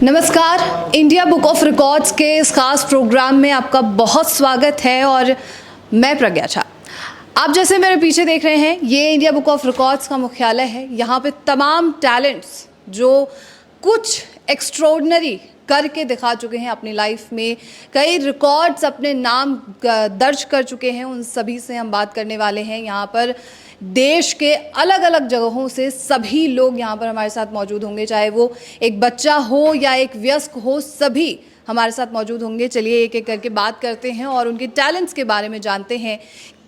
नमस्कार, India book of records के इस खास प्रोग्राम में आपका बहुत स्वागत है और मैं प्रज्ञा झा। आप जैसे मेरे पीछे देख रहे हैं, ये इंडिया बुक ऑफ रिकॉर्ड्स का मुख्यालय है। यहाँ पे तमाम टैलेंट्स जो कुछ एक्स्ट्रॉर्डिनरी करके दिखा चुके हैं अपनी लाइफ में, कई रिकॉर्ड्स अपने नाम दर्ज कर चुके हैं, उन सभी से हम बात करने वाले हैं। यहाँ पर देश के अलग अलग जगहों से सभी लोग यहाँ पर हमारे साथ मौजूद होंगे, चाहे वो एक बच्चा हो या एक वयस्क हो, सभी हमारे साथ मौजूद होंगे। चलिए एक एक करके बात करते हैं और उनके टैलेंट्स के बारे में जानते हैं।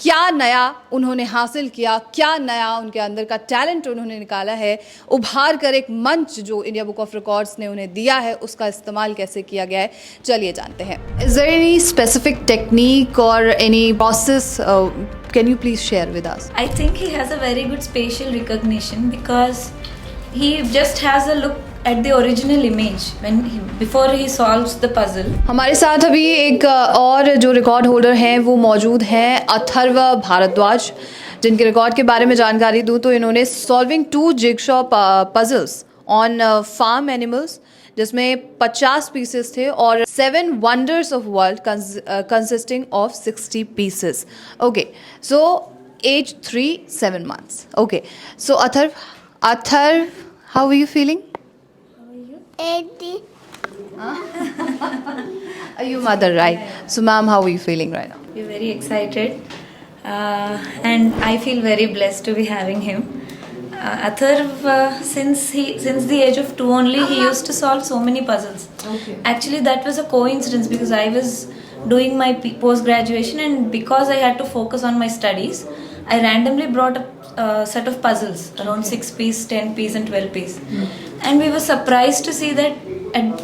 क्या नया उन्होंने हासिल किया, क्या नया उनके अंदर का टैलेंट उन्होंने निकाला है, उभार कर एक मंच जो इंडिया बुक ऑफ रिकॉर्ड्स ने उन्हें दिया है उसका इस्तेमाल कैसे किया गया है, चलिए जानते हैं। Is there any specific technique और any process can you please share with us? I think he has a very good spatial recognition because he just has a look at the original image before he solves the puzzle. हमारे साथ अभी एक और जो record holder हैं वो मौजूद हैं, अथर्व भारद्वाज, जिनके रिकॉर्ड के बारे में जानकारी दूं तो इन्होंने solving 2 jigsaw puzzles on farm animals, जिसमें 50 पीसेस थे और 7 wonders of world consisting of 60 pieces. Okay, so age 3-7 months. Okay, so Atharv, how are you feeling? Are you mother, right? So ma'am, how are you feeling right now? We're very excited and I feel very blessed to be having him. Atharv, since the age of 2 only, he used to solve so many puzzles. Okay. Actually, that was a coincidence because I was doing my post-graduation and because I had to focus on my studies, I randomly brought a set of puzzles around 6 piece, 10 piece and 12 piece. And we were surprised to see that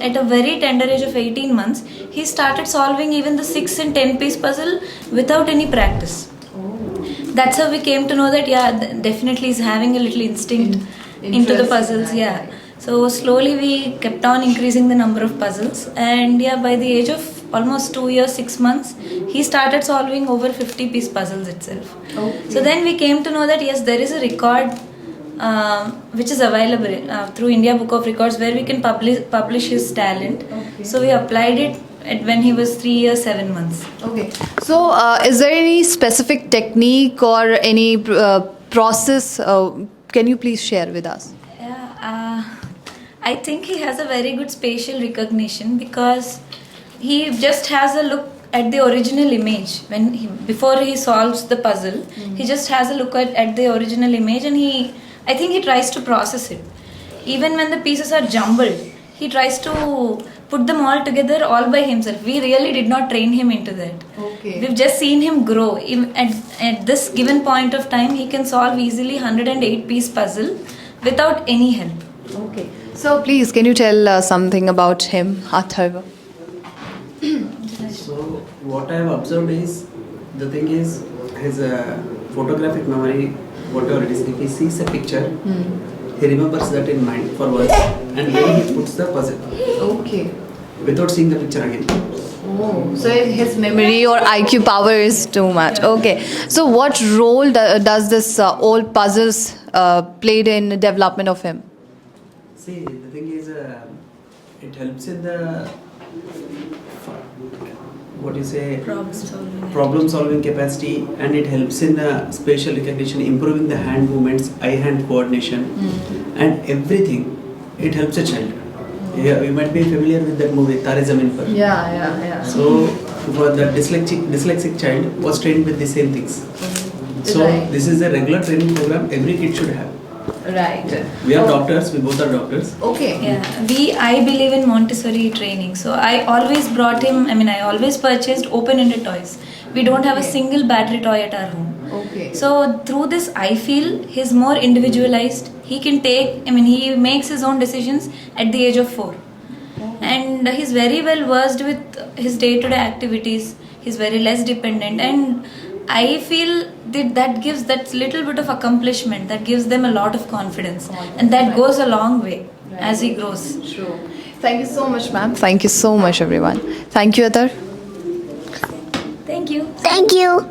at a very tender age of 18 months, he started solving even the 6 and 10 piece puzzle without any practice. That's how we came to know that definitely he's having a little instinct into the puzzles. So slowly we kept on increasing the number of puzzles, and by the age of almost 2 years 6 months, he started solving over 50 piece puzzles itself. Okay. So then we came to know that yes, there is a record which is available through India Book of Records where we can publish his talent. Okay. So we applied it when he was 3 years 7 months. Okay, so is there any specific technique or any process? Can you please share with us? I think he has a very good spatial recognition because he just has a look at the original image before he solves the puzzle. He just has a look at the original image, and I think he tries to process it. Even when the pieces are jumbled, he tries to put them all together all by himself. We really did not train him into that. Okay. We've just seen him grow. At this given point of time, he can solve easily 108 piece puzzle without any help. Okay. So please, can you tell something about him, Atharva? So what I have observed is, the thing is, his photographic memory, whatever it is, if he sees a picture, he remembers that in mind for once, and then he puts the puzzle. Okay. Without seeing the picture again. Oh, so his memory or IQ power is too much. Okay. So what role does this old puzzles played in the development of him? See, the thing is, it helps in the problem solving capacity, and it helps in the spatial recognition, improving the hand movements, eye-hand coordination, and everything. It helps a child. Yeah, you might be familiar with that movie, Tare Zameen Par. Yeah. So, for the dyslexic child was trained with the same things. So, Right. this is a regular training program every kid should have. Right. We are doctors, we both are doctors. Okay. I believe in Montessori training. So I always brought him, I always purchased open-ended toys. We don't have a single battery toy at our home. Okay. So through this, I feel he's more individualized. He can he makes his own decisions at the age of 4. And he's very well versed with his day-to-day activities. He's very less dependent, and I feel that gives that little bit of accomplishment, that gives them a lot of confidence. And that goes a long way as he grows. True. Thank you so much, ma'am. Thank you so much, everyone. Thank you, Athar. Thank you. Thank you.